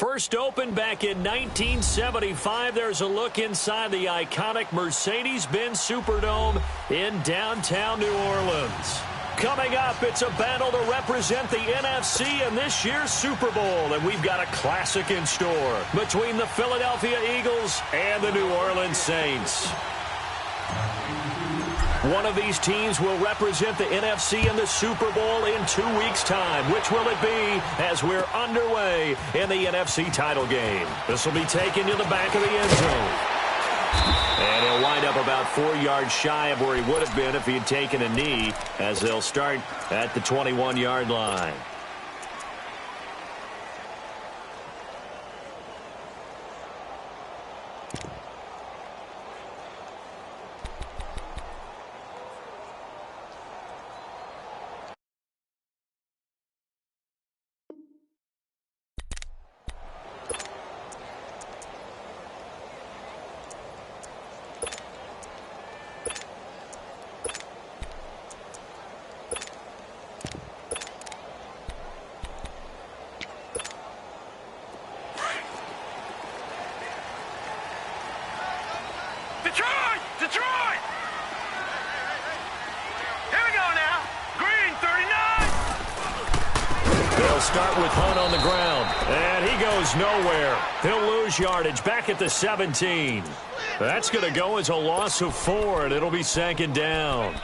First opened back in 1975, there's a look inside the iconic Mercedes-Benz Superdome in downtown New Orleans. Coming up, it's a battle to represent the NFC in this year's Super Bowl, and we've got a classic in store between the Philadelphia Eagles and the New Orleans Saints. One of these teams will represent the NFC in the Super Bowl in 2 weeks' time. Which will it be as we're underway in the NFC title game? This will be taken to the back of the end zone. And he'll wind up about 4 yards shy of where he would have been if he had taken a knee, as they'll start at the 21-yard line. Detroit! Here we go now. Green, 39. They'll start with Hunt on the ground. And he goes nowhere. He'll lose yardage back at the 17. That's going to go as a loss of 4, and it'll be second down.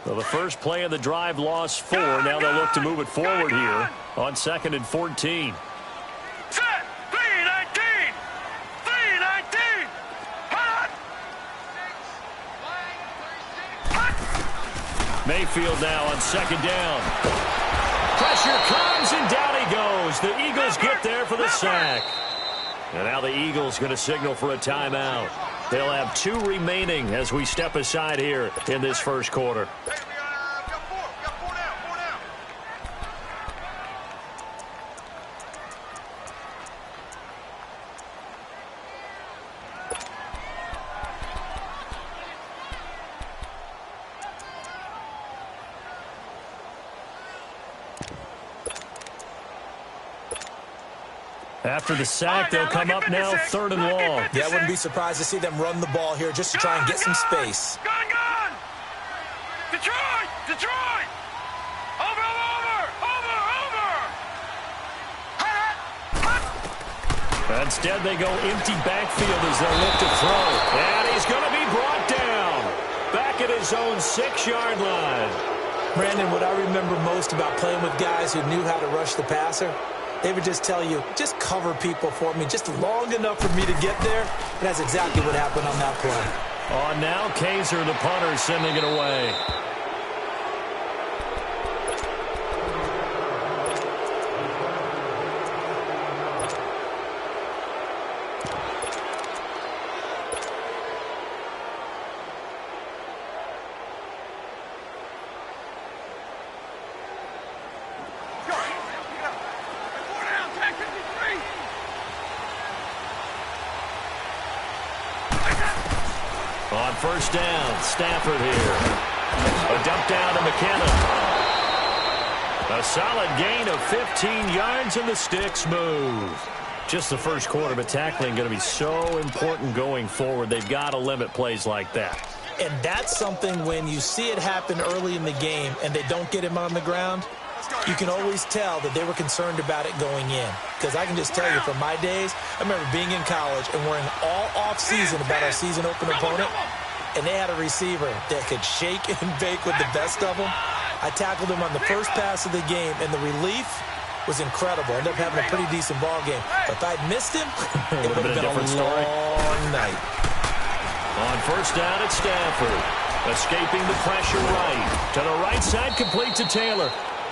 Well, the first play of the drive lost 4. Now they'll look to move it forward here on 2nd and 14. Set. 3-19. 3-19. Hot. Mayfield now on 2nd down. Pressure comes, and down he goes. The Eagles get there for the sack. And now the Eagles going to signal for a timeout. They'll have 2 remaining as we step aside here in this first quarter. After the sack, they'll come up now 3rd and long. Yeah, I wouldn't be surprised to see them run the ball here just to try and get some space. Gone! Detroit! Detroit! Over! Instead, they go empty backfield as they look to throw. And he's going to be brought down. Back at his own 6-yard line. Brandon, what I remember most about playing with guys who knew how to rush the passer, they would just tell you, just cover people for me, just long enough for me to get there. And that's exactly what happened on that play. On now, Kaiser, the punter, sending it away. On first down, Stafford here. A dump down to McKenna. A solid gain of 15 yards, and the sticks move. Just the first quarter, but tackling going to be so important going forward. They've got to limit plays like that. And that's something when you see it happen early in the game and they don't get him on the ground, you can always tell that they were concerned about it going in. Because I can just tell you from my days, I remember being in college and worrying all off-season about our season opener opponent, and they had a receiver that could shake and bake with the best of them. I tackled him on the first pass of the game, and the relief was incredible. Ended up having a pretty decent ball game. But if I'd missed him, it would have been a long night. On first down, it's Stafford. Escaping the pressure right. To the right side, complete to Taylor.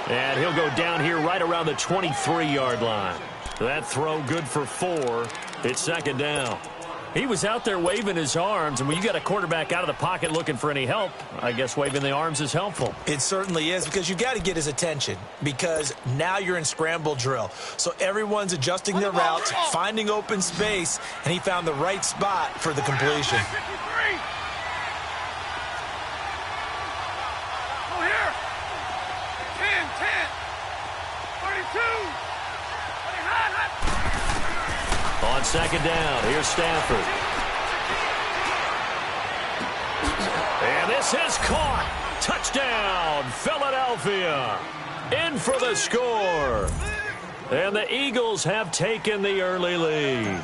And he'll go down here right around the 23-yard line. That throw good for 4. It's second down. He was out there waving his arms, and when you got a quarterback out of the pocket looking for any help, I guess waving the arms is helpful. It certainly is, because you got to get his attention, because now you're in scramble drill. So everyone's adjusting their routes, finding open space, and he found the right spot for the completion. Oh, here. 10, 32. On second down, here's Stafford. And this is caught. Touchdown, Philadelphia. In for the score. And the Eagles have taken the early lead.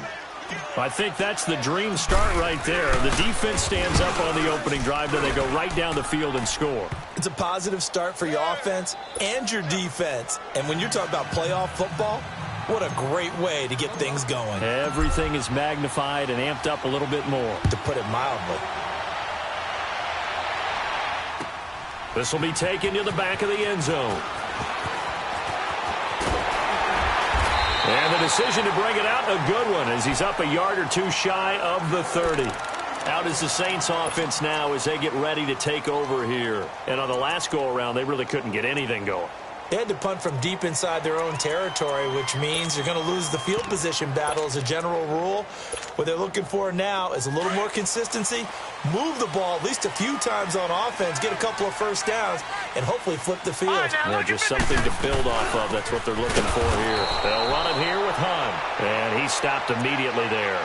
I think that's the dream start right there. The defense stands up on the opening drive, then they go right down the field and score. It's a positive start for your offense and your defense. And when you talk about playoff football, what a great way to get things going. Everything is magnified and amped up a little bit more. To put it mildly. This will be taken to the back of the end zone. And the decision to bring it out, a good one, as he's up a yard or two shy of the 30. Out is the Saints offense now as they get ready to take over here. And on the last go-around, they really couldn't get anything going. They had to punt from deep inside their own territory, which means you're going to lose the field position battle as a general rule. What they're looking for now is a little more consistency, move the ball at least a few times on offense, get a couple of first downs, and hopefully flip the field. Yeah, just something to build off of. That's what they're looking for here. They'll run it here with Hunt. And he stopped immediately there.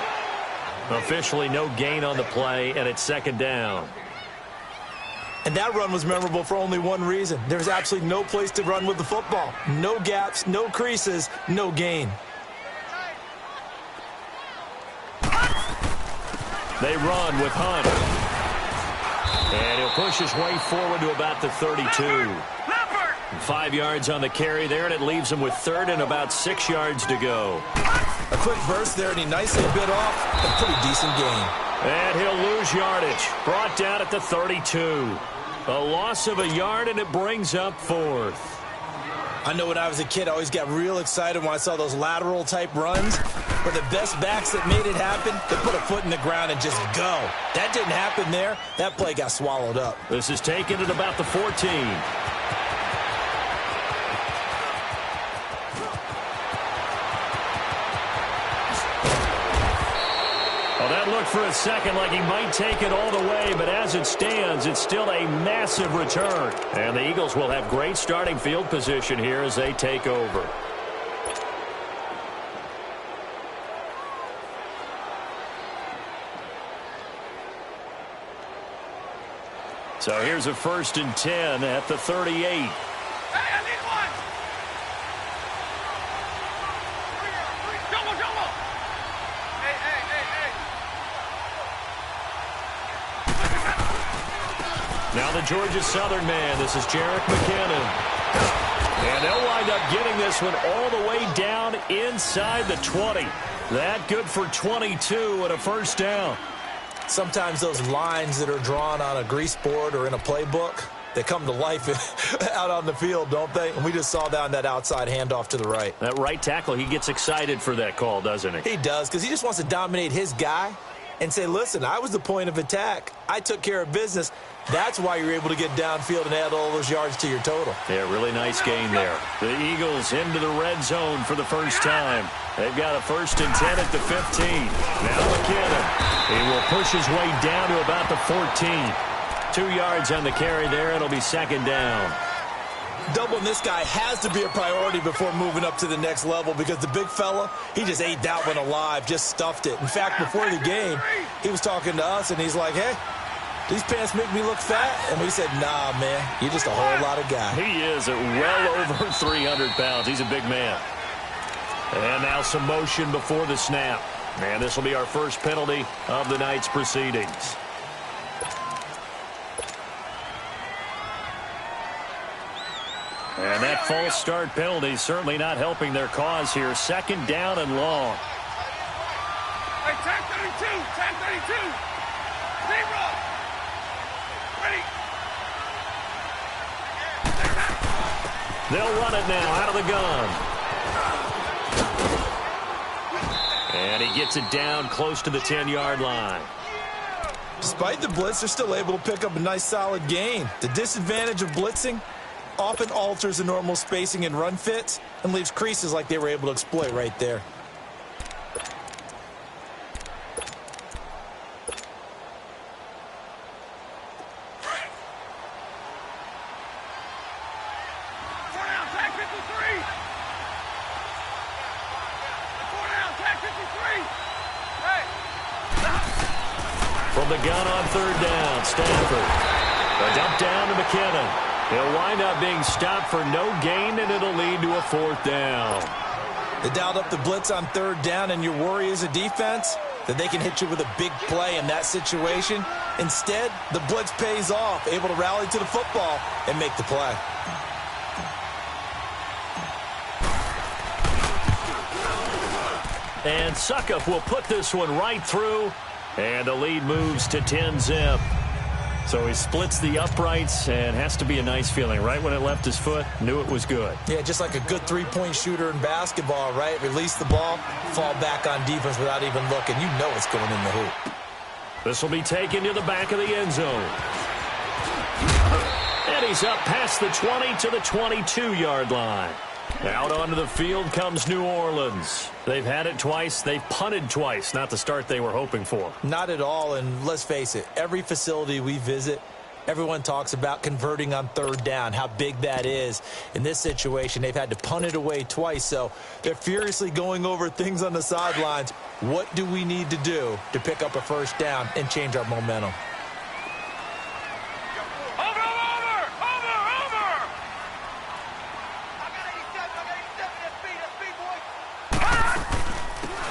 Officially no gain on the play, and it's second down. And that run was memorable for only one reason. There's absolutely no place to run with the football. No gaps, no creases, no gain. They run with Hunt. And he'll push his way forward to about the 32. 5 yards on the carry there, and it leaves him with third and about 6 yards to go. A quick burst there, and he nicely bit off a pretty decent gain. And he'll lose yardage. Brought down at the 32. A loss of a yard, and it brings up fourth. I know when I was a kid, I always got real excited when I saw those lateral-type runs. But the best backs that made it happen, they put a foot in the ground and just go. That didn't happen there. That play got swallowed up. This is taken at about the 14. That looked for a second like he might take it all the way, but as it stands, it's still a massive return. And the Eagles will have great starting field position here as they take over. So here's a 1st and 10 at the 38. Hey, I need one. Double. Hey. Now the Georgia Southern man. This is Jerick McKinnon. And they'll wind up getting this one all the way down inside the 20. That good for 22 and a first down. Sometimes those lines that are drawn on a grease board or in a playbook, they come to life out on the field, don't they? And we just saw that on that outside handoff to the right. That right tackle, he gets excited for that call, doesn't he? He does, because he just wants to dominate his guy and say, listen, I was the point of attack. I took care of business. That's why you're able to get downfield and add all those yards to your total. Yeah, really nice gain there. The Eagles into the red zone for the first time. They've got a 1st and 10 at the 15. Now McKinnon. He will push his way down to about the 14. 2 yards on the carry there. It'll be second down. Doubling this guy has to be a priority before moving up to the next level, because the big fella, he just ate that one alive, just stuffed it. In fact, before the game, he was talking to us, and he's like, hey, these pants make me look fat. And we said, nah, man, you're just a whole lot of guy. He is at well over 300 pounds. He's a big man. And now some motion before the snap. And this will be our first penalty of the night's proceedings. And that false start penalty certainly not helping their cause here. Second down and long. Hey, 10-32. 10-32. Zero. Ready. They'll run it now out of the gun. And he gets it down close to the 10-yard line. Despite the blitz, they're still able to pick up a nice, solid gain. The disadvantage of blitzing often alters the normal spacing and run fits and leaves creases like they were able to exploit right there. From the gun on third down, Stafford. A dump down to McKinnon. He'll wind up being stopped for no gain, and it'll lead to a fourth down. They dialed up the blitz on third down, and your worry as a defense that they can hit you with a big play in that situation. Instead, the blitz pays off, able to rally to the football and make the play. And Suckup will put this one right through, and the lead moves to 10-zip. So he splits the uprights, and has to be a nice feeling. Right when it left his foot, knew it was good. Yeah, just like a good three-point shooter in basketball, right? Release the ball, fall back on defense without even looking. You know it's going in the hoop. This will be taken to the back of the end zone. And he's up past the 20 to the 22-yard line. Out onto the field comes New Orleans. They've had it twice. They've punted twice. Not the start they were hoping for. Not at all, and let's face it, every facility we visit, everyone talks about converting on third down, how big that is. In this situation, they've had to punt it away twice, so they're furiously going over things on the sidelines. What do we need to do to pick up a first down and change our momentum?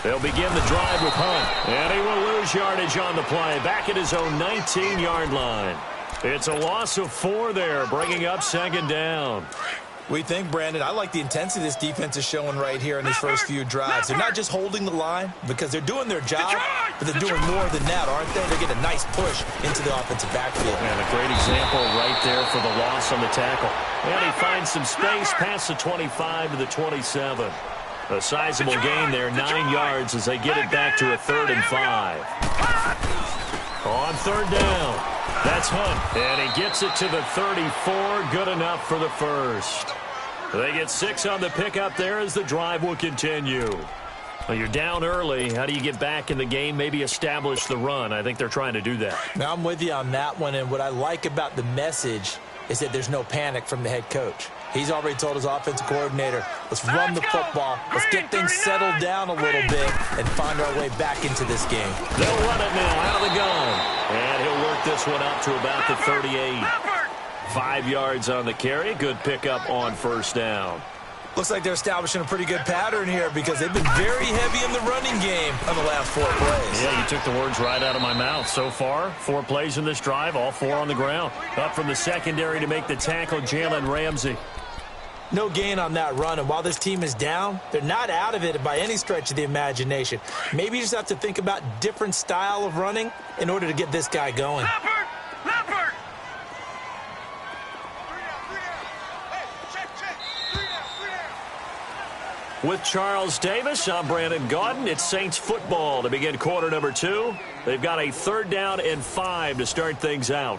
They'll begin the drive with Hunt, and he will lose yardage on the play, back at his own 19-yard line. It's a loss of 4 there, bringing up second down. We think, Brandon, I like the intensity this defense is showing right here in these first few drives. They're not just holding the line because they're doing their job, but they're doing more than that, aren't they? They're getting a nice push into the offensive backfield. And a great example right there for the loss on the tackle. And he finds some space past the 25 to the 27. A sizable gain there, 9 yards as they get it back to a 3rd and 5. On third down, that's Hunt, and he gets it to the 34, good enough for the first. They get 6 on the pickup there as the drive will continue. Well, you're down early. How do you get back in the game, maybe establish the run? I think they're trying to do that. Now, I'm with you on that one, and what I like about the message is that there's no panic from the head coach. He's already told his offensive coordinator, let's run the football, let's get things settled down a little bit, and find our way back into this game. They'll run it now out of the gun. And he'll work this one up to about the 38. 5 yards on the carry. Good pickup on first down. Looks like they're establishing a pretty good pattern here because they've been very heavy in the running game on the last 4 plays. Yeah, you took the words right out of my mouth. So far, 4 plays in this drive, all 4 on the ground. Up from the secondary to make the tackle, Jalen Ramsey. No gain on that run, and while this team is down, they're not out of it by any stretch of the imagination. Maybe you just have to think about different style of running in order to get this guy going. Leopard! With Charles Davis, I'm Brandon Gaudin. It's Saints football to begin quarter number 2. They've got a 3rd down and 5 to start things out.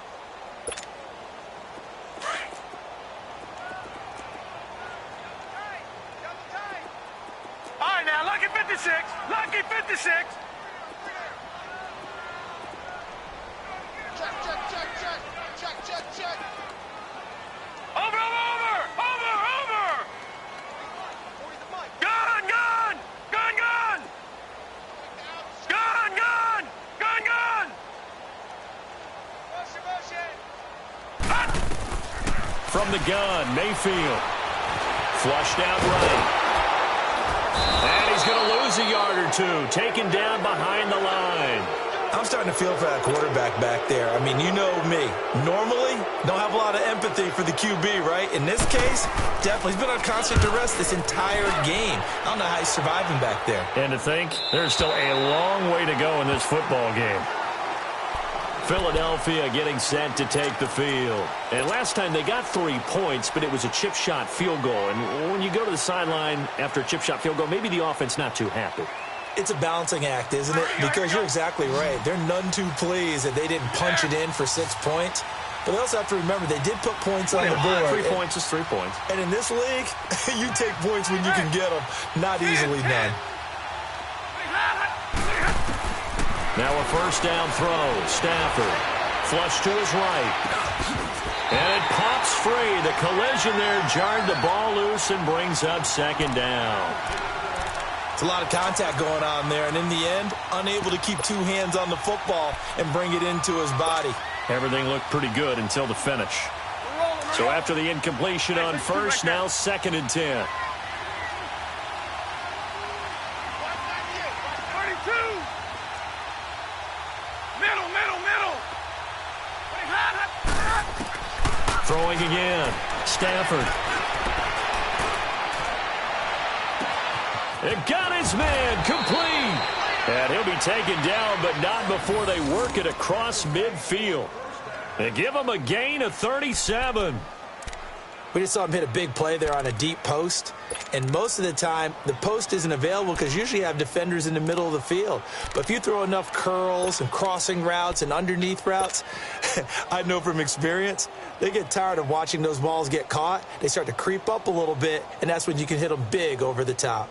Lucky 56. Check. Over. Gun. From the gun, Mayfield. Flushed out right. And he's going to lose a yard or 2, taken down behind the line. I'm starting to feel for that quarterback back there. I mean, you know me. Normally, don't have a lot of empathy for the QB, right? In this case, definitely. He's been on constant duress this entire game. I don't know how he's surviving back there. And to think, there's still a long way to go in this football game. Philadelphia getting set to take the field. And last time they got 3 points, but it was a chip shot field goal. And when you go to the sideline after a chip shot field goal, maybe the offense not too happy. It's a balancing act, isn't it? Because you're exactly right. They're none too pleased that they didn't punch it in for 6 points. But they also have to remember they did put points on the board. 3 points is 3 points. And in this league, you take points when you can get them. Not easily done. Now a first down throw. Stafford. Flush to his right. And it pops free. The collision there jarred the ball loose and brings up second down. It's a lot of contact going on there. And in the end, unable to keep 2 hands on the football and bring it into his body. Everything looked pretty good until the finish. So after the incompletion on first, now 2nd and 10. 32. Middle. Throwing again. Stafford. It got his man complete. And he'll be taken down, but not before they work it across midfield. They give him a gain of 37. We just saw him hit a big play there on a deep post. And most of the time, the post isn't available because usually you have defenders in the middle of the field. But if you throw enough curls and crossing routes and underneath routes, I know from experience, they get tired of watching those balls get caught. They start to creep up a little bit, and that's when you can hit them big over the top.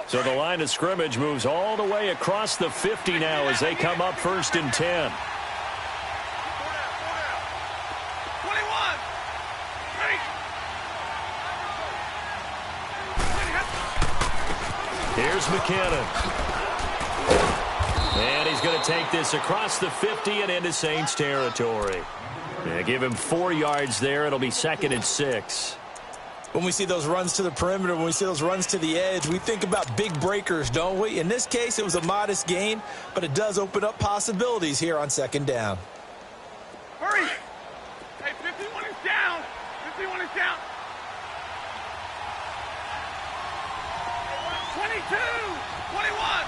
So the line of scrimmage moves all the way across the 50 now as they come up 1st and 10. 21. Here's McKinnon. And he's going to take this across the 50 and into Saints territory. Yeah, give him 4 yards there. It'll be 2nd and 6. When we see those runs to the perimeter, when we see those runs to the edge, we think about big breakers, don't we? In this case, it was a modest gain, but it does open up possibilities here on 2nd down. Hurry. Hey, 51 is down. 51 is down. 22. 21.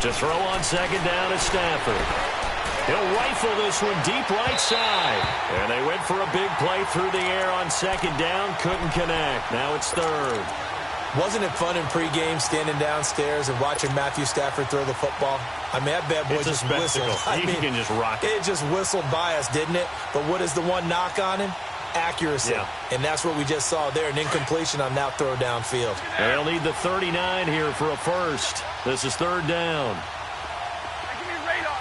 To throw on 2nd down is Stafford. He'll rifle this one deep right side. And they went for a big play through the air on 2nd down. Couldn't connect. Now it's 3rd. Wasn't it fun in pregame standing downstairs and watching Matthew Stafford throw the football? I mean, that bad boy just whistled. He can just rock it. It just whistled by us, didn't it? But what is the one knock on him? Accuracy. Yeah. And that's what we just saw there, an incompletion on that throw downfield. They'll need the 39 here for a first. This is 3rd down. Hey, give me radar.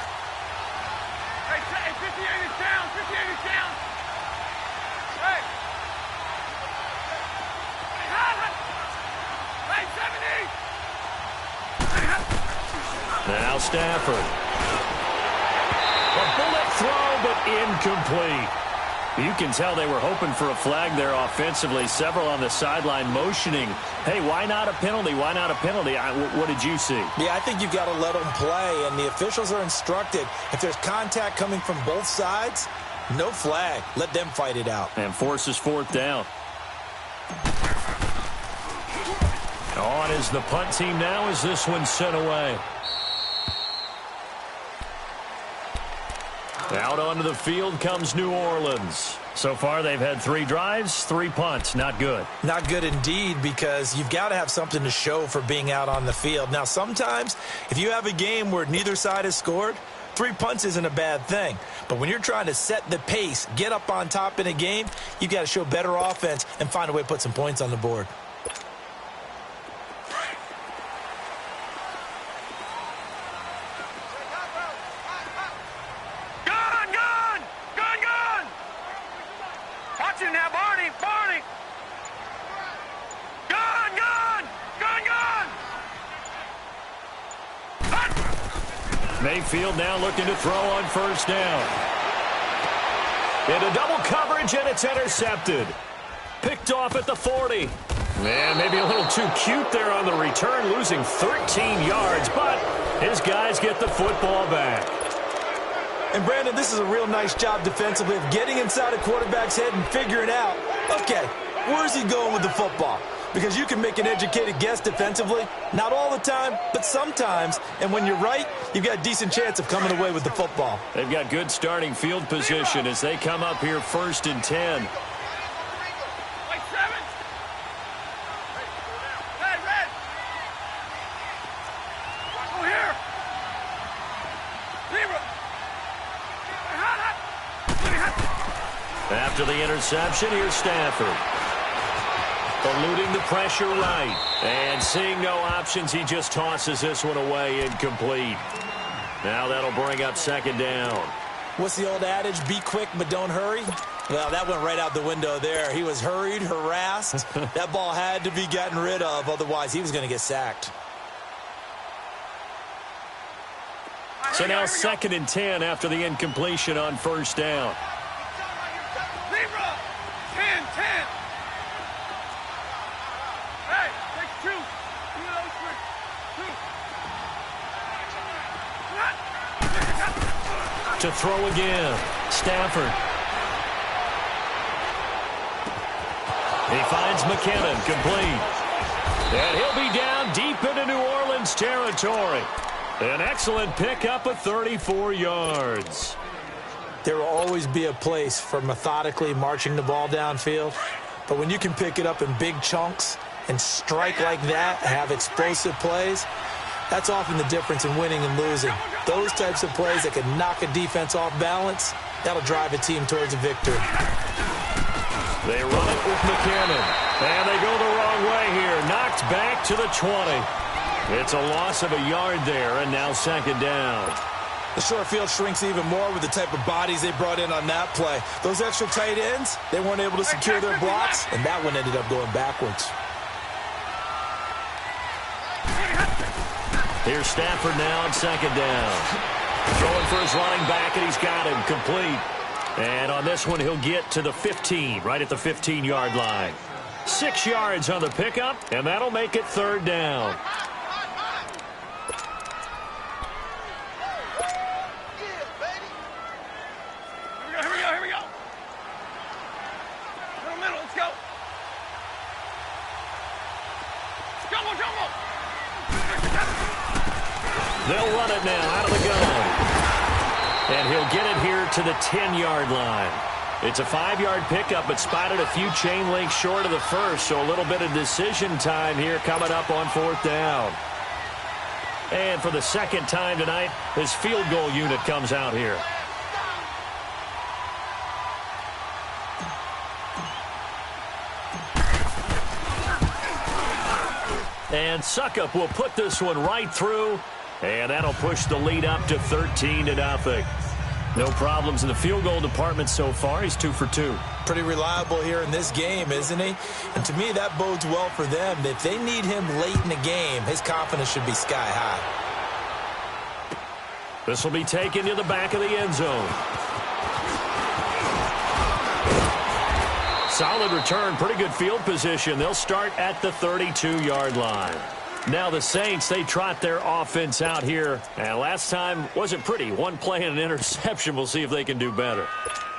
Hey, 58 is down. 58 is down. Hey. Hey, 70. Now Stafford. A bullet throw, but incomplete. You can tell they were hoping for a flag there offensively. Several on the sideline motioning, hey, why not a penalty? Why not a penalty? What did you see? Yeah, I think you've got to let them play, and the officials are instructed. If there's contact coming from both sides, no flag. Let them fight it out. And forces 4th down. On is the punt team now as this one's sent away. Out onto the field comes New Orleans. So far, they've had 3 drives, 3 punts. Not good. Not good indeed, because you've got to have something to show for being out on the field. Now, sometimes, if you have a game where neither side has scored, 3 punts isn't a bad thing. But when you're trying to set the pace, get up on top in a game, you've got to show better offense and find a way to put some points on the board. Mayfield now looking to throw on 1st down. Into double coverage, and it's intercepted. Picked off at the 40. Man, maybe a little too cute there on the return, losing 13 yards, but his guys get the football back. And, Brandon, this is a real nice job defensively of getting inside a quarterback's head and figuring out, okay, where's he going with the football? because you can make an educated guess defensively. Not all the time, but sometimes. And when you're right, you've got a decent chance of coming away with the football. They've got good starting field position as they come up here 1st and 10. After the interception, here's Stafford. Eluding the pressure right. And seeing no options, he just tosses this one away, incomplete. Now that'll bring up 2nd down. What's the old adage? Be quick, but don't hurry. Well, that went right out the window there. He was hurried, harassed. That ball had to be gotten rid of, otherwise he was going to get sacked. So now 2nd and 10 after the incompletion on 1st down. 10. Hey, take 2. To throw again. Stafford. He finds McKinnon, complete. And he'll be down deep into New Orleans territory. An excellent pickup of 34 yards. There will always be a place for methodically marching the ball downfield. But when you can pick it up in big chunks and strike like that, have explosive plays, that's often the difference in winning and losing. Those types of plays that can knock a defense off balance, that'll drive a team towards a victory. They run it with McKinnon. And they go the wrong way here. Knocked back to the 20. It's a loss of a yard there, and now 2nd down. The short field shrinks even more with the type of bodies they brought in on that play. Those extra tight ends, they weren't able to secure their blocks, and that one ended up going backwards. Here's Stafford now on 2nd down. Throwing for his running back, and he's got him complete. And on this one, he'll get to the 15, right at the 15-yard line. 6 yards on the pickup, and that'll make it 3rd down. Here we go. Middle, let's go. Jumbo. They'll run it now out of the gun. And he'll get it here to the 10-yard line. It's a 5-yard pickup, but spotted a few chain links short of the first, so a little bit of decision time here coming up on 4th down. And for the 2nd time tonight, his field goal unit comes out here. And Suckup will put this one right through, and that'll push the lead up to 13-0. No problems in the field goal department so far. He's 2 for 2. Pretty reliable here in this game, isn't he? And to me, that bodes well for them. If they need him late in the game, his confidence should be sky high. This will be taken to the back of the end zone. Solid return, pretty good field position. They'll start at the 32-yard line. Now the Saints, they trot their offense out here. And last time wasn't pretty. One play and an interception. We'll see if they can do better.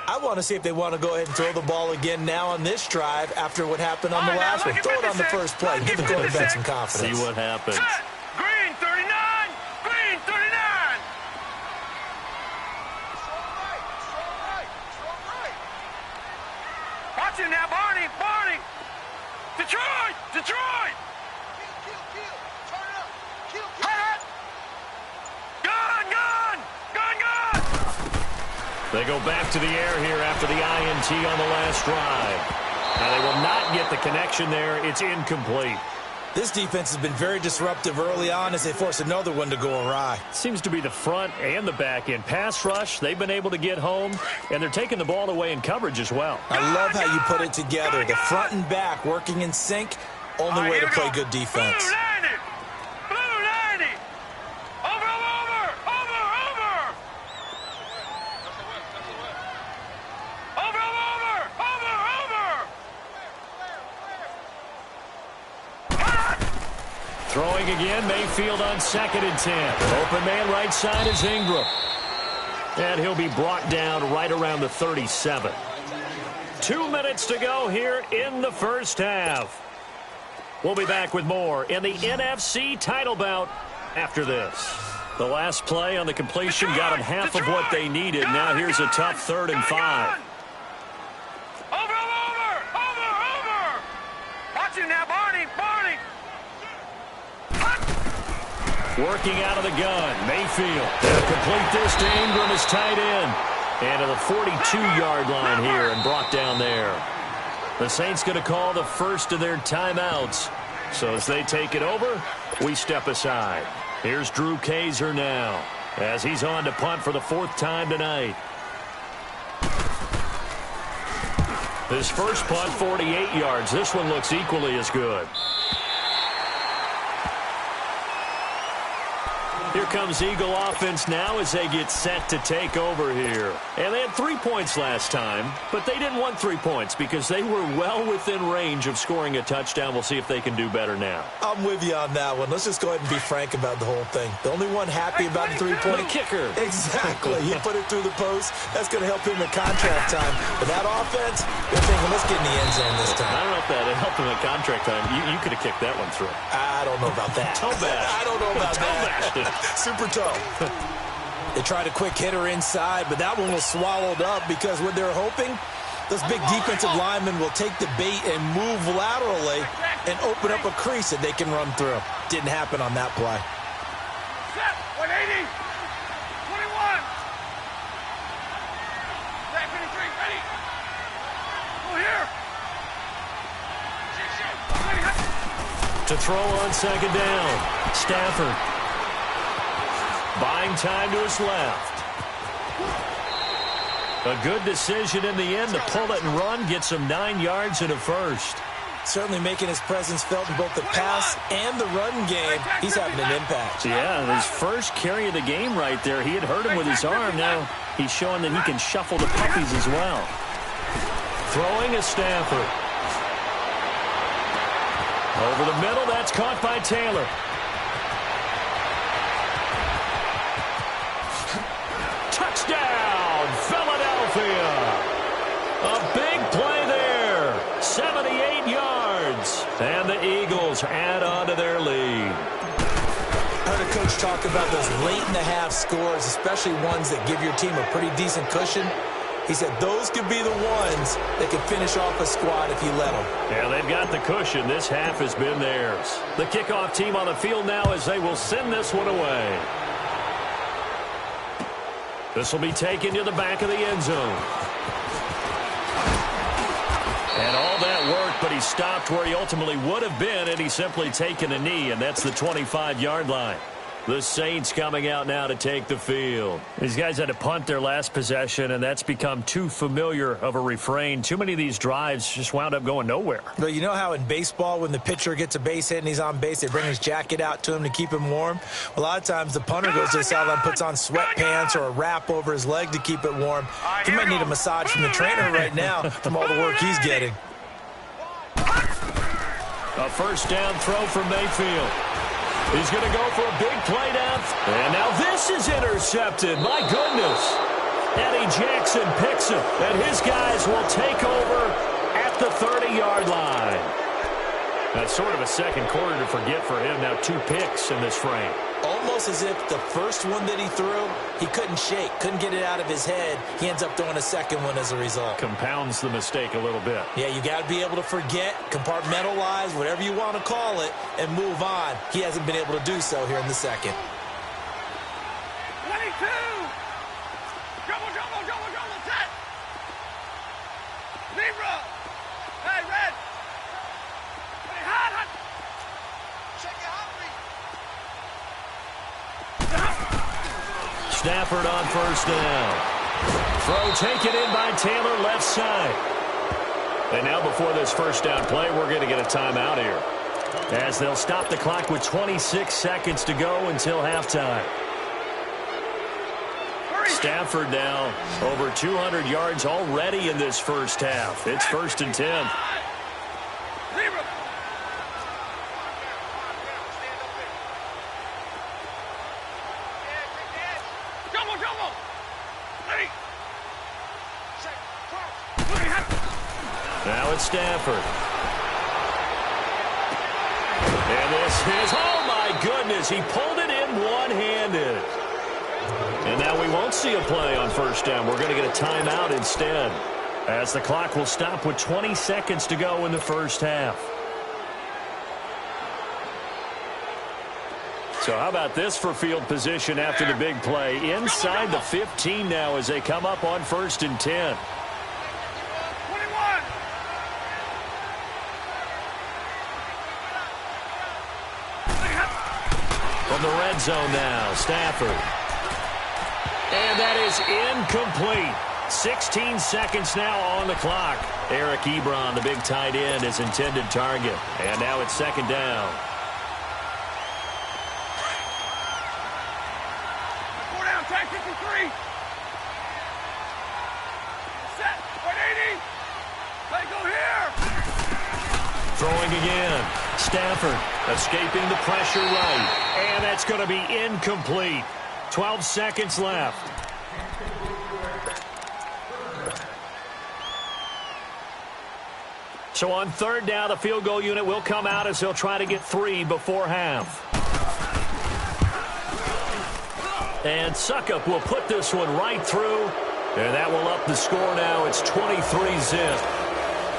I want to see if they want to go ahead and throw the ball again now on this drive after what happened on the last one. Throw it on the first play. Give the quarterback some confidence. See what happens. Green 39. Green 39. Watch him now, Barney. Detroit. They go back to the air here after the INT on the last drive. Now they will not get the connection there. It's incomplete. This defense has been very disruptive early on as they force another one to go awry. Seems to be the front and the back end. Pass rush, they've been able to get home, and they're taking the ball away in coverage as well. I love how you put it together. The front and back working in sync, only way to play good defense. Blue 90. Over. Throwing again, Mayfield on 2nd and 10. Open man right side is Ingram. And he'll be brought down right around the 37. 2 minutes to go here in the first half. We'll be back with more in the NFC title bout after this. The last play on the completion got them half of what they needed. Now here's a tough 3rd and 5. Over! Watch him now, Barney! Working out of the gun, Mayfield. They'll complete this to Ingram as tight end. And to the 42-yard line here and brought down there. The Saints going to call the first of their timeouts. So as they take it over, we step aside. Here's Drew Kaiser now as he's on to punt for the 4th time tonight. His first punt, 48 yards. This one looks equally as good. Here comes Eagle offense now as they get set to take over here. And they had 3 points last time, but they didn't want 3 points because they were well within range of scoring a touchdown. We'll see if they can do better now. I'm with you on that one. Let's just go ahead and be frank about the whole thing. The only one happy about the 3-point. The kicker. Exactly. He put it through the post. That's going to help him in contract time. But that offense, they're thinking, let's get in the end zone this time. I don't know if that helped him in contract time. You could have kicked that one through. I don't know about that. Toe bash. I don't know about that. Super toe. They tried a quick hitter inside, but that one was swallowed up because what they're hoping, those big defensive linemen will take the bait and move laterally and open up a crease that they can run through. Didn't happen on that play. Set, 180, 21. Set, 53, ready. Go here. To throw on 2nd down. Stafford. Buying time to his left. A good decision in the end to pull it and run. Gets him 9 yards and a first. Certainly making his presence felt in both the pass and the run game. He's having an impact. Yeah, his first carry of the game right there. He had hurt him with his arm. Now he's showing that he can shuffle the puppies as well. Throwing is Stafford. Over the middle, that's caught by Taylor. Touchdown, Philadelphia. A big play there. 78 yards. And the Eagles add on to their lead. I heard a coach talk about those late-in-the-half scores, especially ones that give your team a pretty decent cushion. He said those could be the ones that could finish off a squad if you let them. Yeah, they've got the cushion. This half has been theirs. The kickoff team on the field now as they will send this one away. This will be taken to the back of the end zone. And all that worked, but he stopped where he ultimately would have been, and he's simply taken a knee, and that's the 25-yard line. The Saints coming out now to take the field. These guys had to punt their last possession, and that's become too familiar of a refrain. Too many of these drives just wound up going nowhere. But you know how in baseball, when the pitcher gets a base hit and he's on base, they bring his jacket out to him to keep him warm? A lot of times the punter goes to the sideline, puts on sweatpants or a wrap over his leg to keep it warm. He might need a massage from the trainer right now from all the work he's getting. A first down throw from Mayfield. He's going to go for a big play down. And now this is intercepted. My goodness. Eddie Jackson picks it. And his guys will take over at the 30-yard line. That's sort of a second quarter to forget for him. Now 2 picks in this frame. Almost as if the first one that he threw, he couldn't shake, couldn't get it out of his head. He ends up throwing a second one as a result. Compounds the mistake a little bit. Yeah, you got to be able to forget, compartmentalize, whatever you want to call it, and move on. He hasn't been able to do so here in the second. 22! Double, set! Zebra! Hey, red! Hey, hot! Check it out, Stafford on first down. Throw taken in by Taylor, left side. And now before this first down play, we're going to get a timeout here, as they'll stop the clock with 26 seconds to go until halftime. Stafford now over 200 yards already in this first half. It's 1st and 10. Now it's Stafford. And this is, oh my goodness, he pulled it in one-handed. And now we won't see a play on first down. We're going to get a timeout instead, as the clock will stop with 20 seconds to go in the first half. So how about this for field position after the big play? Inside the 15 now as they come up on 1st and 10. 21. From the red zone now, Stafford. And that is incomplete. 16 seconds now on the clock. Eric Ebron, the big tight end, his intended target. And now it's 2nd down. Tag 53. Set. 180. They go here. Throwing again. Stafford escaping the pressure right. And that's going to be incomplete. 12 seconds left. So on 3rd down, the field goal unit will come out as they'll try to get 3 before half. And Suckup will put this one right through. And that will up the score now. It's 23-zip.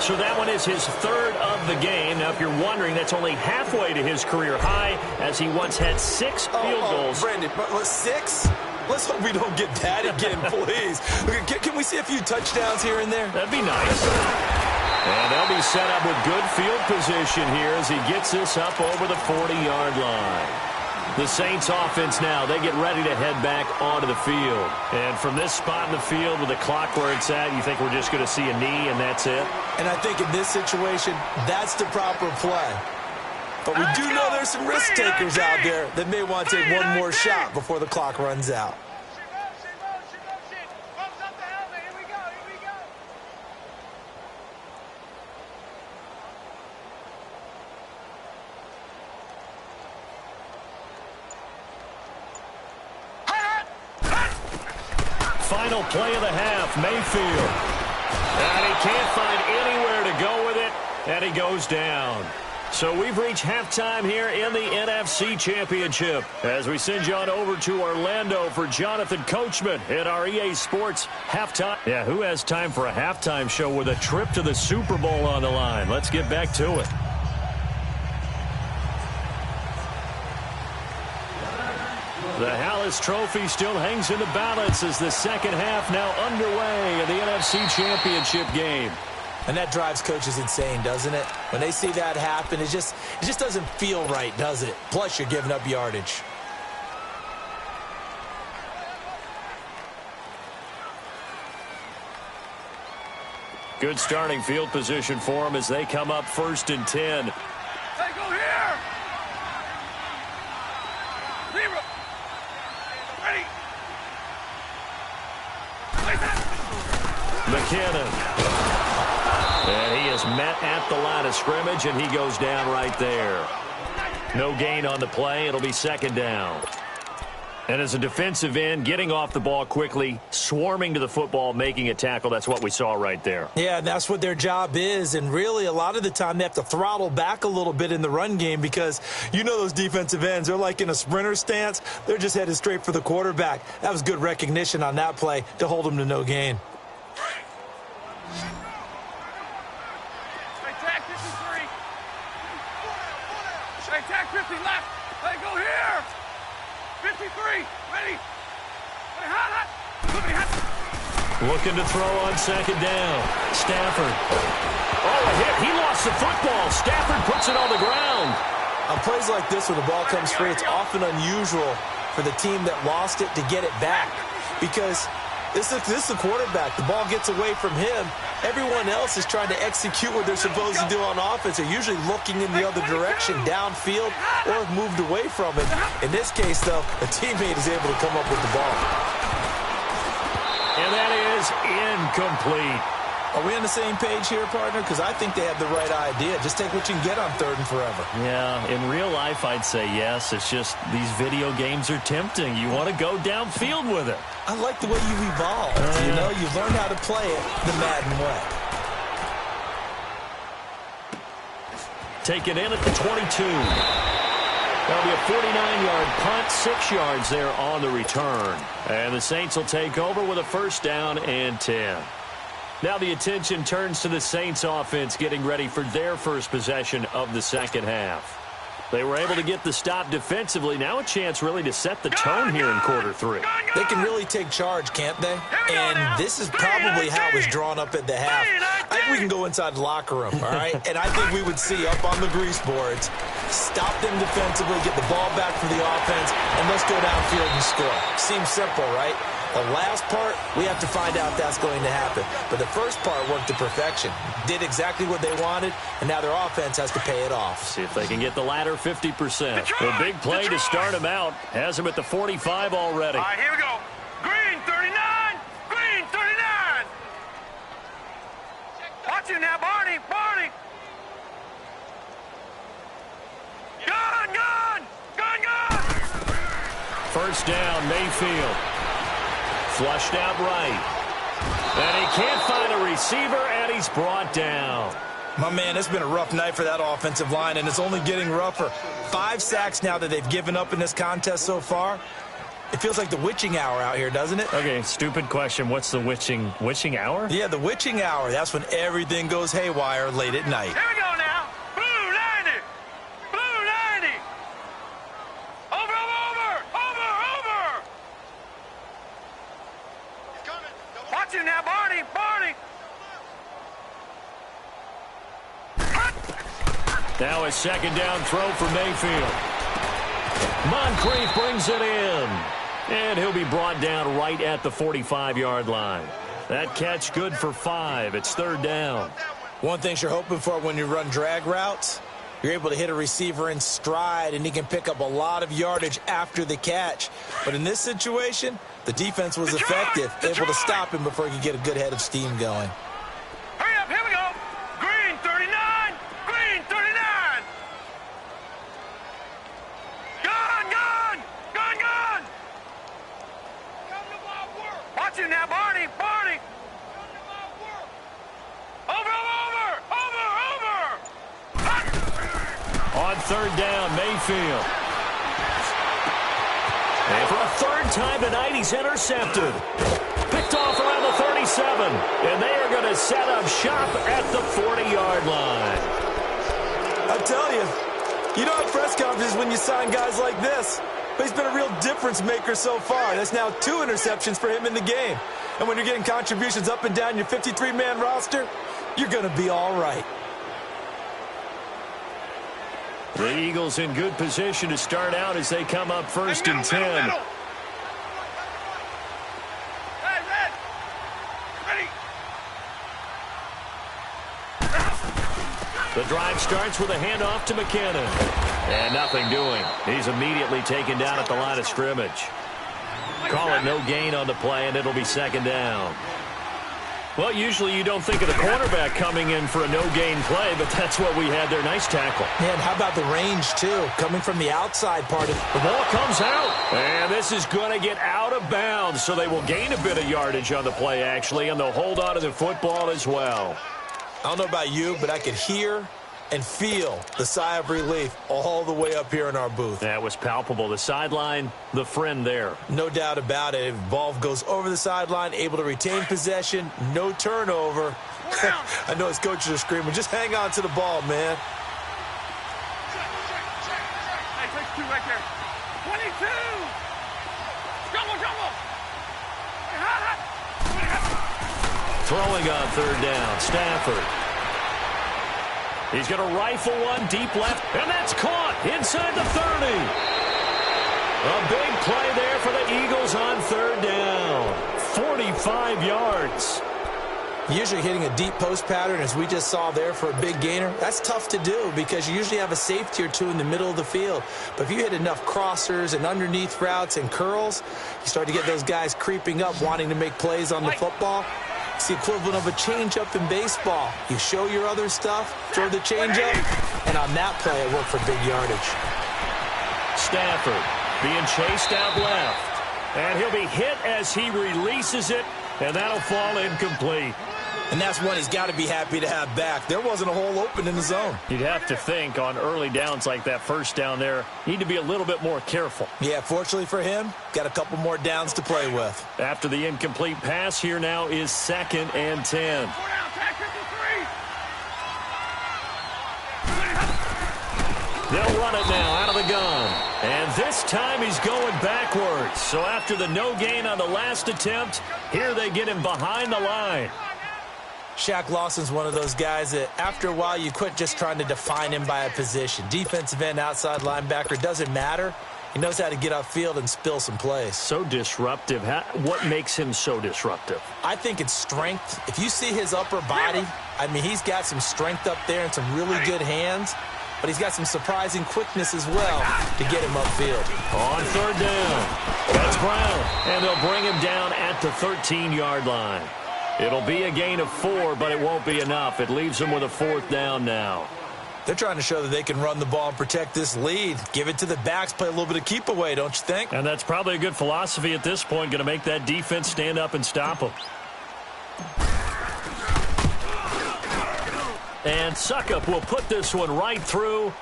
So that one is his 3rd of the game. Now, if you're wondering, that's only halfway to his career high, as he once had 6 field goals. Brandon, 6? Let's hope we don't get that again, please. Can we see a few touchdowns here and there? That'd be nice. And they'll be set up with good field position here as he gets this up over the 40-yard line. The Saints offense now, they get ready to head back onto the field. And from this spot in the field with the clock where it's at, you think we're just going to see a knee and that's it? And I think in this situation, that's the proper play. But we do know there's some risk takers out there that may want to take one more shot before the clock runs out. Final play of the half, Mayfield. And he can't find anywhere to go with it, and he goes down. So we've reached halftime here in the NFC Championship as we send you on over to Orlando for Jonathan Coachman at our EA Sports halftime. Yeah, who has time for a halftime show with a trip to the Super Bowl on the line? Let's get back to it. The Hallis Trophy still hangs in the balance as the second half now underway in the NFC Championship game. And that drives coaches insane, doesn't it? When they see that happen, it just doesn't feel right, does it? Plus, you're giving up yardage. Good starting field position for them as they come up 1st and 10. Hey, go here. Zero. Ready. McKinnon. And he is met at the line of scrimmage, and he goes down right there. No gain on the play. It'll be 2nd down. And as a defensive end, getting off the ball quickly, swarming to the football, making a tackle, that's what we saw right there. Yeah, that's what their job is. And really, a lot of the time, they have to throttle back a little bit in the run game because you know those defensive ends, they're like in a sprinter stance. They're just headed straight for the quarterback. That was good recognition on that play to hold them to no gain. Tag 53. Tag 50 left. Hey, go here. 53. Ready. Looking to throw on 2nd down. Stafford. Oh, a hit. He lost the football. Stafford puts it on the ground. On plays like this where the ball comes free, it's often unusual for the team that lost it to get it back because this is the quarterback. The ball gets away from him. Everyone else is trying to execute what they're supposed to do on offense. They're usually looking in the other direction, downfield, or have moved away from it. In this case, though, a teammate is able to come up with the ball. And that is incomplete. Are we on the same page here, partner? Because I think they have the right idea. Just take what you can get on 3rd and forever. Yeah, in real life, I'd say yes. It's just these video games are tempting. You want to go downfield with it. I like the way you evolved. You know, you've learned how to play it the Madden way. taken in at the 22. That'll be a 49-yard punt, 6 yards there on the return. And the Saints will take over with a first down and 10. Now the attention turns to the Saints offense getting ready for their first possession of the second half. They were able to get the stop defensively. Now a chance really to set the tone here in quarter 3. They can really take charge, can't they? And this is probably how it was drawn up at the half. I think we can go inside the locker room, all right? And I think we would see up on the grease boards, stop them defensively, get the ball back for the offense, and let's go downfield and score. Seems simple, right? The last part, we have to find out if that's going to happen. But the first part worked to perfection. Did exactly what they wanted, and now their offense has to pay it off. See if they can get the latter 50%. The big play to start him out has him at the 45 already. All right, here we go. Green 39. Green 39. Watch you now, Barney. Barney. Gun, gun. Gun, gun. First down, Mayfield. Flushed out right. And he can't find a receiver, and he's brought down. My man, it's been a rough night for that offensive line, and it's only getting rougher. 5 sacks now that they've given up in this contest so far. It feels like the witching hour out here, doesn't it? Okay, stupid question. What's the witching hour? Yeah, the witching hour. That's when everything goes haywire late at night. Here we go now. Blue 90. Blue 90. Over, over, over, over. He's coming. Watch you now, Barney. Barney. Now a second down throw for Mayfield. Moncrief brings it in. And he'll be brought down right at the 45-yard line. That catch good for 5. It's third down. One thing you're hoping for when you run drag routes, you're able to hit a receiver in stride, and he can pick up a lot of yardage after the catch. But in this situation, the defense was effective, able to stop him before he could get a good head of steam going. Hurry up, here we go. Green 39. Green 39. Gun, gun. Gun, gun. Watch you now, Barney. Barney. Over, over, over, over. On third down, Mayfield. And for a third time tonight, he's intercepted. Picked off around the 37. And they are going to set up shop at the 40-yard line. I tell you, you don't have press conferences when you sign guys like this. But he's been a real difference maker so far. That's now 2 interceptions for him in the game. And when you're getting contributions up and down your 53-man roster, you're going to be all right. The Eagles in good position to start out as they come up first and 10. Red, red. Ready. The drive starts with a handoff to McKinnon. And nothing doing. He's immediately taken down at the line of scrimmage. Call it no gain on the play, and it'll be second down. Well, usually you don't think of the cornerback coming in for a no-gain play, but that's what we had there. Nice tackle. Man, how about the range, too? Coming from the outside part of the ball comes out. And this is going to get out of bounds, so they will gain a bit of yardage on the play, actually, and they'll hold on to the football as well. I don't know about you, but I could hear and feel the sigh of relief all the way up here in our booth. That was palpable. The sideline, the friend there. No doubt about it. If ball goes over the sideline, able to retain possession, no turnover. I know his coaches are screaming, just hang on to the ball, man. Hey, take 2 right there. 22. Jumble, jumble. Throwing on third down, Stafford. He's going to rifle one deep left, and that's caught inside the 30. A big play there for the Eagles on third down. 45 yards. Usually hitting a deep post pattern, as we just saw there for a big gainer, that's tough to do because you usually have a safety or 2 in the middle of the field. But if you hit enough crossers and underneath routes and curls, you start to get those guys creeping up, wanting to make plays on the football. It's the equivalent of a changeup in baseball. You show your other stuff, throw the changeup, and on that play, it worked for big yardage. Stafford being chased out left. And he'll be hit as he releases it, and that'll fall incomplete. And that's one he's got to be happy to have back. There wasn't a hole open in the zone. You'd have to think on early downs like that first down there, need to be a little bit more careful. Yeah, fortunately for him, got a couple more downs to play with. After the incomplete pass, here now is 2nd and 10. They'll run it now out of the gun. And this time he's going backwards. So after the no gain on the last attempt, here they get him behind the line. Shaq Lawson's one of those guys that after a while you quit just trying to define him by a position. Defensive end, outside linebacker, doesn't matter. He knows how to get upfield and spill some plays. So disruptive. What makes him so disruptive? I think it's strength. If you see his upper body, I mean, he's got some strength up there and some really good hands. But he's got some surprising quickness as well to get him upfield. On 3rd down, that's Brown. And they'll bring him down at the 13-yard line. It'll be a gain of 4, but it won't be enough. It leaves them with a 4th down now. They're trying to show that they can run the ball and protect this lead. Give it to the backs, play a little bit of keep away, don't you think? And that's probably a good philosophy at this point, going to make that defense stand up and stop them. And Suckup will put this one right through,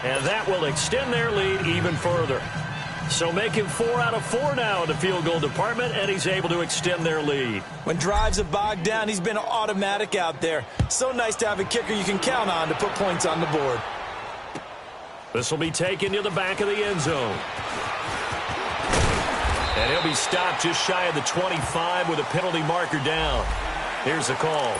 and that will extend their lead even further. So making 4 out of 4 now in the field goal department, and he's able to extend their lead. When drives are bogged down, he's been automatic out there. So nice to have a kicker you can count on to put points on the board. This will be taken to the back of the end zone. And he'll be stopped just shy of the 25 with a penalty marker down. Here's the call.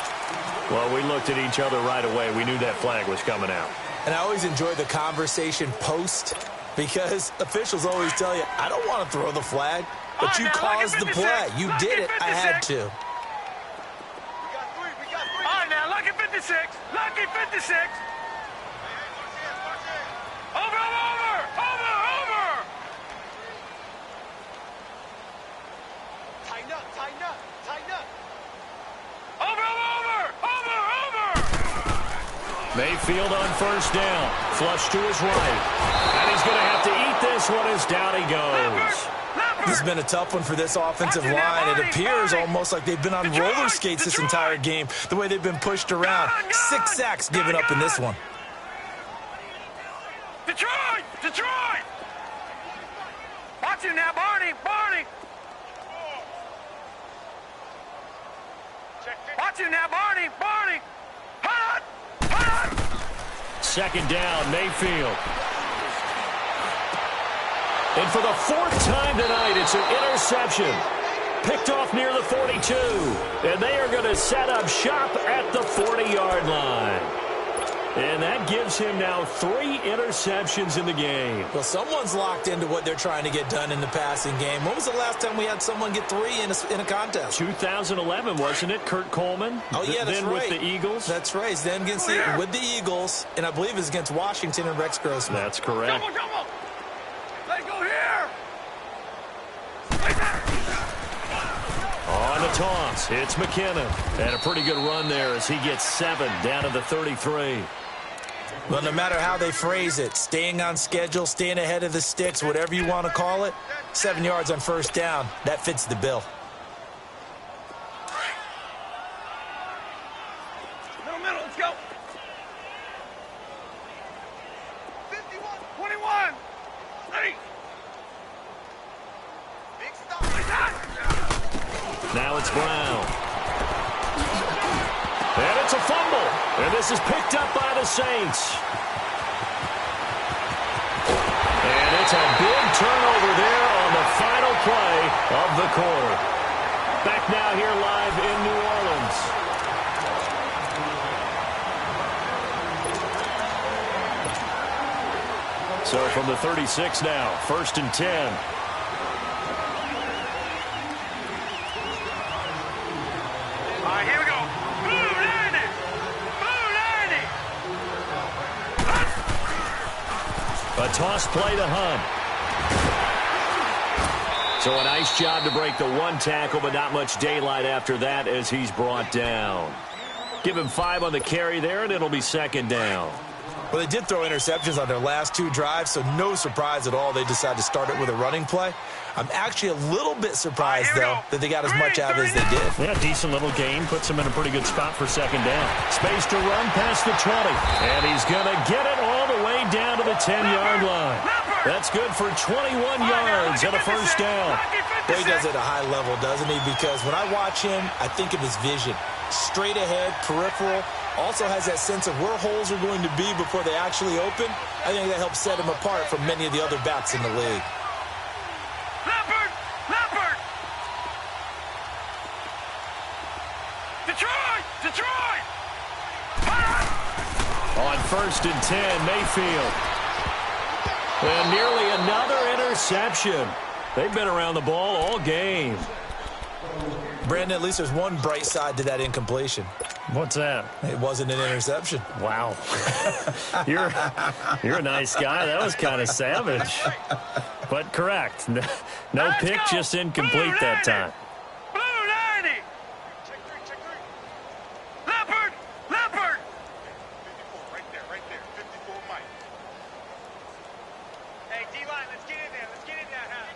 Well, we looked at each other right away. We knew that flag was coming out. And I always enjoy the conversation post because officials always tell you, I don't want to throw the flag, but you caused the play. You did it. I had to. All right, now, lucky 56. Lucky 56. Over. Tighten up. Over. Mayfield on 1st down. Flush to his right. And he's going to have to eat this one as down he goes. This has been a tough one for this offensive line. It appears almost like they've been on roller skates this entire game, the way they've been pushed around. 6 sacks given up in this one. Detroit! Watch him now, Barney! Watch him now, Barney! Hot! 2nd down, Mayfield. And for the 4th time tonight, it's an interception. Picked off near the 42. And they are going to set up shop at the 40-yard line. And that gives him now 3 interceptions in the game. Well, someone's locked into what they're trying to get done in the passing game. When was the last time we had someone get 3 in a contest? 2011, wasn't it? Kurt Coleman? Oh, yeah, that's then right. With the Eagles? That's right. Then against with the Eagles, and I believe it's against Washington and Rex Grossman. That's correct. Double. Let's go here. On the toss, it's McKinnon. And a pretty good run there as he gets 7 down to the 33. Well, no matter how they phrase it, staying on schedule, staying ahead of the sticks, whatever you want to call it, 7 yards on 1st down, that fits the bill. Middle, let's go. 51, 21, 30. Big stop. Now it's Brown. And it's a fumble. And this is picked up by the Saints. And it's a big turnover there on the final play of the quarter. Back now here live in New Orleans. So from the 36 now, 1st and 10. All right, here we go. A toss play to Hunt. So a nice job to break the 1 tackle, but not much daylight after that as he's brought down. Give him 5 on the carry there, and it'll be 2nd down. Well, they did throw interceptions on their last 2 drives, so no surprise at all they decided to start it with a running play. I'm actually a little bit surprised, though, that they got as much out of it as they did. Yeah, decent little gain. Puts them in a pretty good spot for second down. Space to run past the 20. And he's going to get it all the way down to the 10-yard line. That's good for 21 yards and a first down. Boy, he does it at a high level, doesn't he? Because when I watch him, I think of his vision. Straight ahead, peripheral. Also has that sense of where holes are going to be before they actually open. I think that helps set him apart from many of the other backs in the league. Leopard! Detroit! On 1st and 10, Mayfield. And nearly another interception. They've been around the ball all game. Brandon, at least there's one bright side to that incompletion. What's that? It wasn't an interception. Wow. You're a nice guy. That was kind of savage. But correct. No pick, just incomplete that time. Blue 90! Check three. Leopard! 54, right there. 54, Mike. Hey, D-line, let's get in there, huh?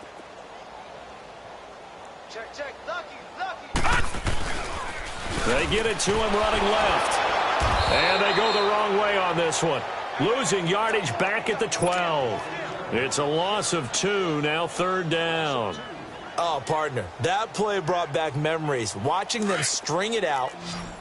Check. Lucky! They get it to him running left. And they go the wrong way on this one. Losing yardage back at the 12. It's a loss of 2, now 3rd down. Oh, partner, that play brought back memories. Watching them string it out,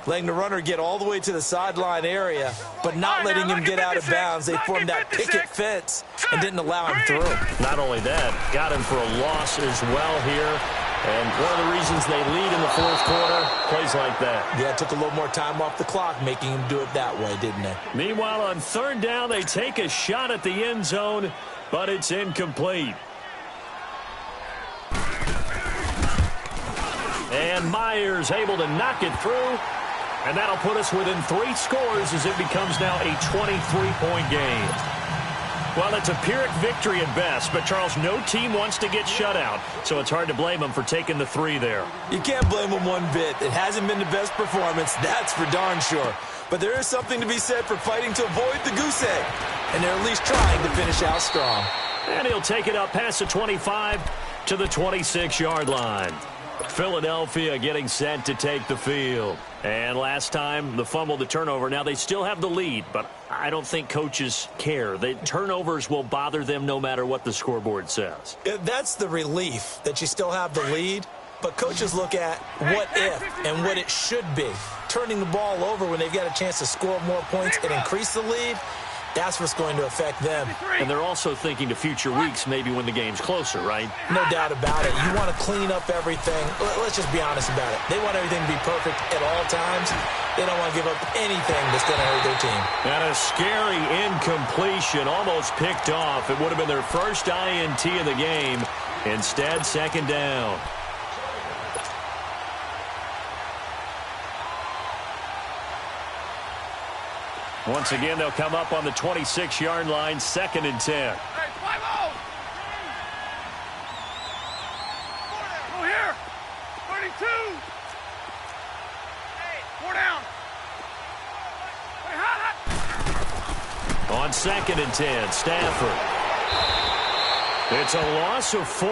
letting the runner get all the way to the sideline area, but not letting him get out of bounds. They formed that picket fence and didn't allow him through. Not only that, got him for a loss as well here. And one of the reasons they lead in the 4th quarter, plays like that. Yeah, it took a little more time off the clock, making him do it that way, didn't it? Meanwhile, on 3rd down, they take a shot at the end zone, but it's incomplete. And Myers able to knock it through. And that'll put us within 3 scores as it becomes now a 23-point game. Well, it's a Pyrrhic victory at best, but, Charles, no team wants to get shut out, so it's hard to blame them for taking the 3 there. You can't blame them one bit. It hasn't been the best performance, that's for darn sure. But there is something to be said for fighting to avoid the goose egg, and they're at least trying to finish out strong. And he'll take it up past the 25 to the 26-yard line. Philadelphia getting set to take the field. And last time, the fumble, the turnover. Now, they still have the lead, but I don't think coaches care. The turnovers will bother them no matter what the scoreboard says. That's the relief, that you still have the lead. But coaches look at what if and what it should be. Turning the ball over when they've got a chance to score more points and increase the lead, that's what's going to affect them. And they're also thinking to future weeks, maybe when the game's closer, right? No doubt about it. You want to clean up everything. Let's just be honest about it. They want everything to be perfect at all times. They don't want to give up anything that's going to hurt their team. And a scary incompletion, almost picked off. It would have been their first INT of the game. Instead, 2nd down. Once again, they'll come up on the 26-yard line, 2nd and 10. Hey, 5-0! Go here! 32! Hey, 4 down! Hey, hot! On 2nd and 10, Stafford. It's a loss of 4.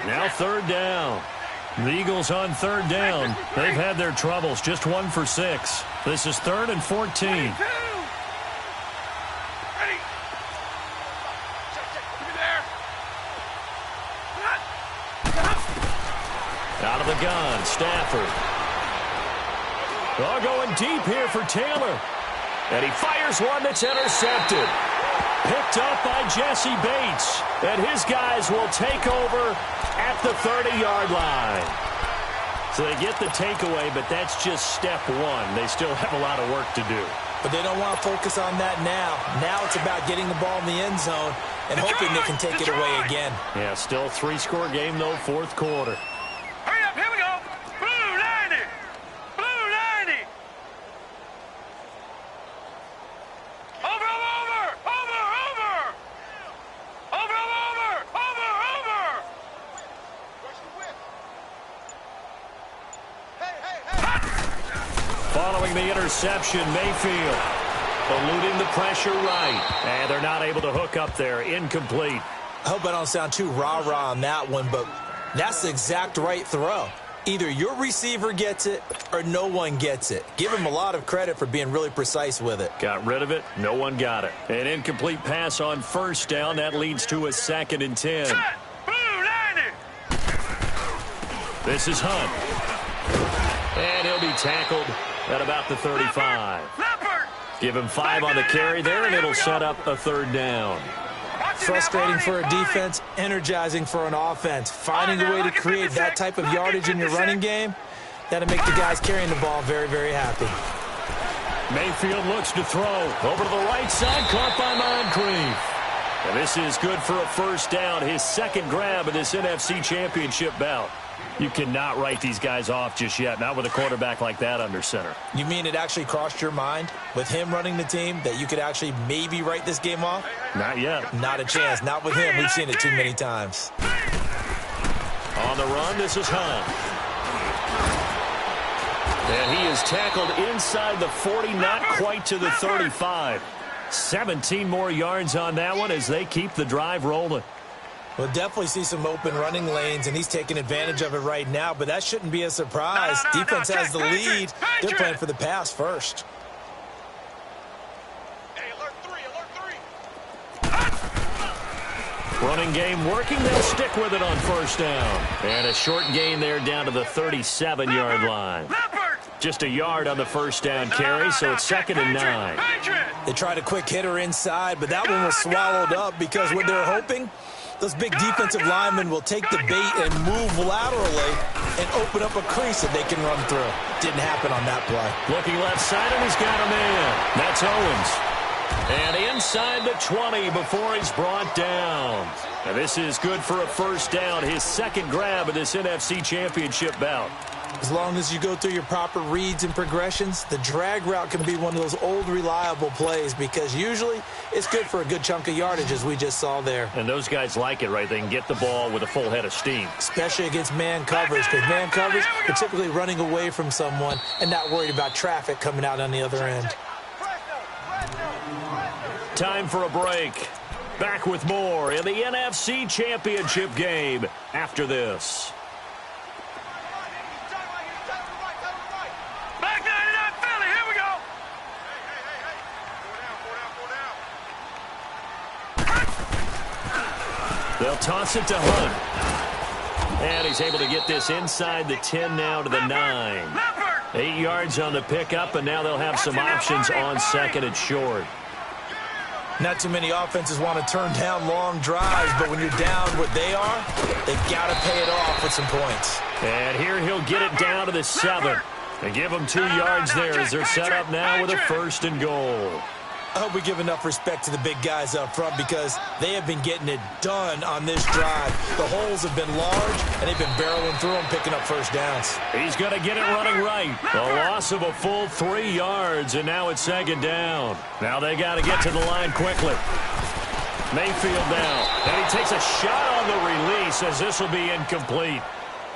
Now 3rd down. The Eagles on 3rd down. They've had their troubles, just 1 for 6. This is 3rd and 14. Out of the gun, Stafford. Oh, going deep here for Taylor. And he fires one that's intercepted. Picked up by Jesse Bates. And his guys will take over at the 30-yard line. So they get the takeaway, but that's just step 1. They still have a lot of work to do. But they don't want to focus on that now. Now it's about getting the ball in the end zone and hoping they can take it away again. Yeah, still a 3-score game, though, 4th quarter. Hurry up, here we go! Blue 90! Blue 90! Over! Following the interception, Mayfield. Eluding the pressure right. And they're not able to hook up there. Incomplete. I hope I don't sound too rah-rah on that one, but that's the exact right throw. Either your receiver gets it or no one gets it. Give him a lot of credit for being really precise with it. Got rid of it. No one got it. An incomplete pass on first down. That leads to a 2nd and 10. This is Hunt. And he'll be tackled at about the 35. Give him 5 on the carry there, and it'll set up a 3rd down. Frustrating for a defense, energizing for an offense. Finding a way to create that type of yardage in your running game, that'll make the guys carrying the ball very, very happy. Mayfield looks to throw. Over to the right side, caught by Moncrief. And this is good for a 1st down, his 2nd grab of this NFC Championship bout. You cannot write these guys off just yet, not with a quarterback like that under center. You mean it actually crossed your mind with him running the team that you could actually maybe write this game off? Not yet. Not a chance. Not with him. We've seen it too many times. On the run, this is Hunt. And he is tackled inside the 40, not quite to the 35. 17 more yards on that one as they keep the drive rolling. We'll definitely see some open running lanes, and he's taking advantage of it right now, but that shouldn't be a surprise. Defense has the lead. They're playing for the pass first. Hey, alert 3. Running game working. They'll stick with it on 1st down. And a short gain there down to the 37-yard line. Just a yard on the 1st down carry, so it's 2nd and 9. They tried a quick hitter inside, but that one was swallowed up because what they're hoping, those big defensive linemen will take the bait and move laterally and open up a crease that they can run through. Didn't happen on that play. Looking left side, and he's got a man. That's Owens. And inside the 20 before he's brought down. And this is good for a 1st down, his 2nd grab of this NFC Championship bout. As long as you go through your proper reads and progressions, the drag route can be one of those old reliable plays because usually it's good for a good chunk of yardage, as we just saw there. And those guys like it, right? They can get the ball with a full head of steam. Especially against man coverage, because man coverage, they're typically running away from someone and not worried about traffic coming out on the other end. Time for a break. Back with more in the NFC Championship game after this. They'll toss it to Hunt. And he's able to get this inside the 10 now to the 9. 8 yards on the pickup, and now they'll have some options on 2nd and short. Not too many offenses want to turn down long drives, but when you're down what they are, they've got to pay it off with some points. And here he'll get it down to the 7. And give them 2 yards there as they're set up now with a 1st and goal. I hope we give enough respect to the big guys up front because they have been getting it done on this drive. The holes have been large, and they've been barreling through them, picking up 1st downs. He's going to get it running right. A loss of a full 3 yards, and now it's 2nd down. Now they got to get to the line quickly. Mayfield now, and he takes a shot on the release as this will be incomplete.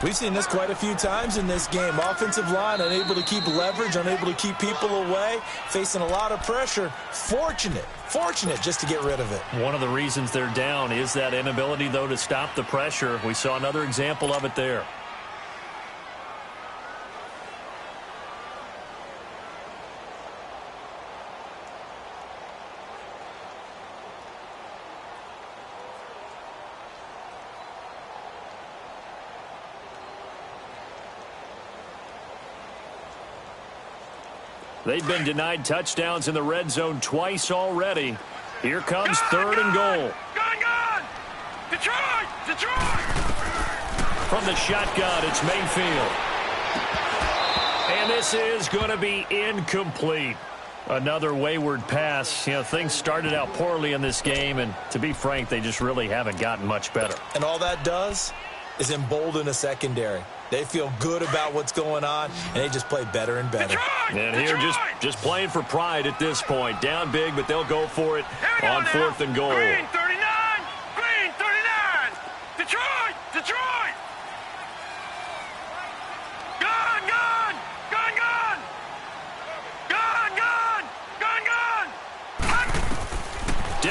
We've seen this quite a few times in this game. Offensive line unable to keep leverage, unable to keep people away, facing a lot of pressure. Fortunate just to get rid of it. One of the reasons they're down is that inability, though, to stop the pressure. We saw another example of it there. They've been denied touchdowns in the red zone twice already. Here comes 3rd and goal. Gun! Detroit! From the shotgun, it's Mayfield. And this is going to be incomplete. Another wayward pass. You know, things started out poorly in this game, and to be frank, they just really haven't gotten much better. And all that does is embolden a secondary. They feel good about what's going on, and they just play better and better. And here just playing for pride at this point. Down big, but they'll go for it on 4th and goal. Green 39! Green 39! Detroit! Gun!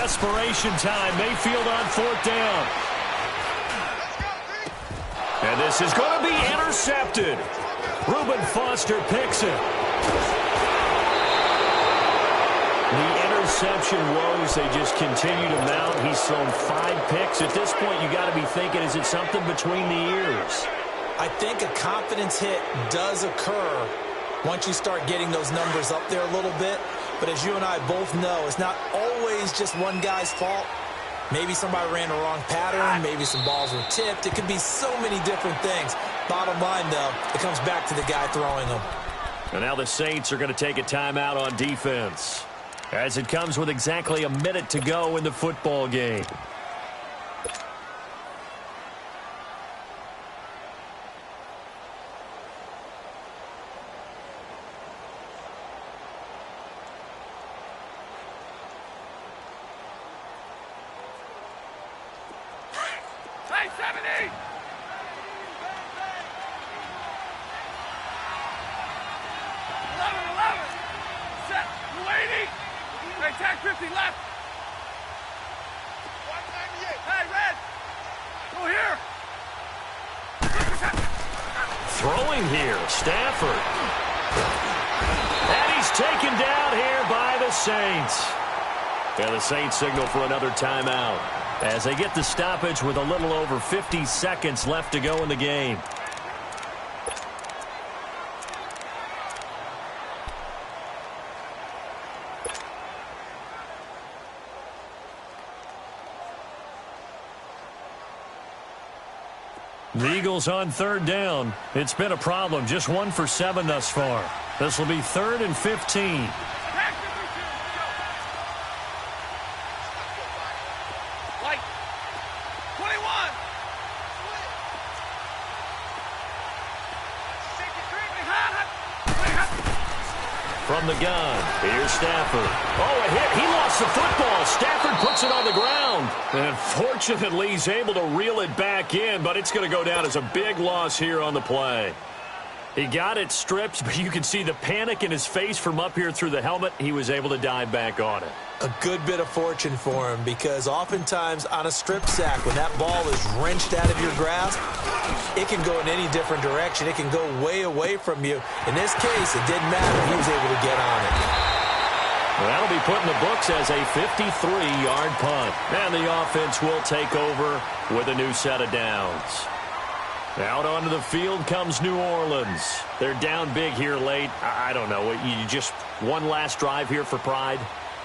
Desperation time. Mayfield on 4th down. And this is going to be intercepted. Reuben Foster picks it. The interception woes, they just continue to mount. He's thrown 5 picks. At this point, you got to be thinking, is it something between the ears? I think a confidence hit does occur once you start getting those numbers up there a little bit. But as you and I both know, it's not always just one guy's fault. Maybe somebody ran the wrong pattern. Maybe some balls were tipped. It could be so many different things. Bottom line, though, it comes back to the guy throwing them. And now the Saints are going to take a timeout on defense, as it comes with exactly a minute to go in the football game. Hey, 70! Hey, tag 50 left. 198. Hey, red. Go here. Throwing here, Stafford. And he's taken down here by the Saints. And the Saints signal for another timeout as they get the stoppage with a little over 50 seconds left to go in the game. The Eagles on 3rd down. It's been a problem. Just 1 for 7 thus far. This will be 3rd and 15. From the gun, here's Stafford. Oh, a hit. He lost the football. Stafford puts it on the ground. And fortunately, he's able to reel it back in, but it's going to go down as a big loss here on the play. He got it stripped, but you can see the panic in his face from up here through the helmet. He was able to dive back on it. A good bit of fortune for him, because oftentimes on a strip sack, when that ball is wrenched out of your grasp, it can go in any different direction. It can go way away from you. In this case, it didn't matter. He was able to get on it. Well, that'll be put in the books as a 53-yard punt. And the offense will take over with a new set of downs. Out onto the field comes New Orleans. They're down big here late. I don't know. You just one last drive here for pride?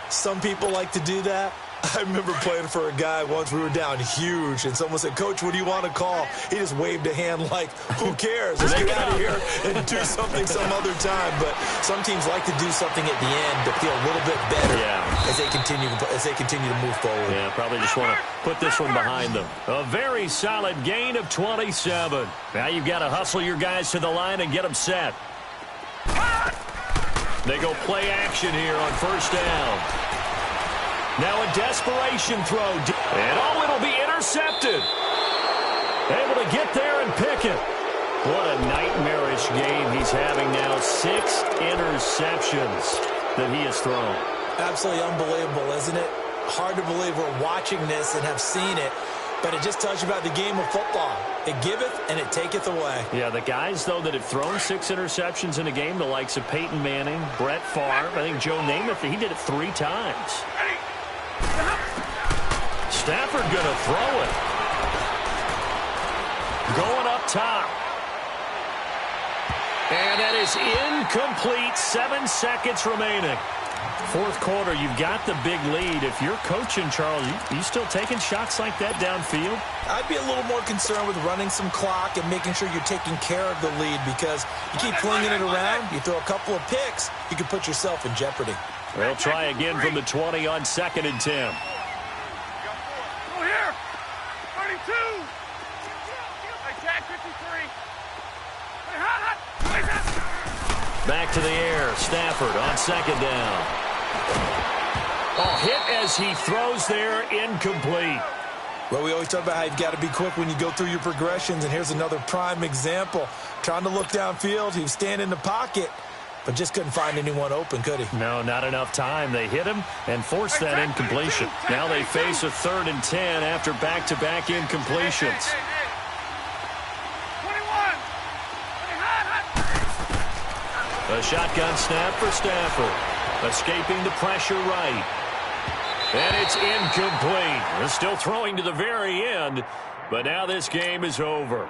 Some people like to do that. I remember playing for a guy once. We were down huge, and someone said, "Coach, what do you want to call?" He just waved a hand like, who cares? Let's get out of here and do something some other time. But some teams like to do something at the end to feel a little bit better as they continue to move forward. Yeah, probably just want to put this one behind them. A very solid gain of 27. Now you've got to hustle your guys to the line and get them set. They go play action here on 1st down. Now a desperation throw. And it'll be intercepted. Able to get there and pick it. What a nightmarish game he's having now. 6 interceptions that he has thrown. Absolutely unbelievable, isn't it? Hard to believe we're watching this and have seen it. But it just tells you about the game of football. It giveth and it taketh away. Yeah, the guys, though, that have thrown 6 interceptions in a game, the likes of Peyton Manning, Brett Favre, I think Joe Namath, he did it 3 times. Stafford going to throw it. Going up top. And that is incomplete. 7 seconds remaining. 4th quarter, you've got the big lead. If you're coaching, Charles, you still taking shots like that downfield? I'd be a little more concerned with running some clock and making sure you're taking care of the lead, because you keep flinging it around, you throw a couple of picks, you can put yourself in jeopardy. They'll try again from the 20 on 2nd and 10. Go here. 32. Hey, tag 53. Hey, hot. Back to the air. Stafford on 2nd down. Oh, hit as he throws there, incomplete. Well, we always talk about how you've got to be quick when you go through your progressions, and here's another prime example. Trying to look downfield, he was standing in the pocket, but just couldn't find anyone open, could he? No, not enough time. They hit him and forced that incompletion. Now they face a 3rd and 10 after back-to-back incompletions. A shotgun snap for Stafford. Escaping the pressure right. And it's incomplete. They're still throwing to the very end, but now this game is over.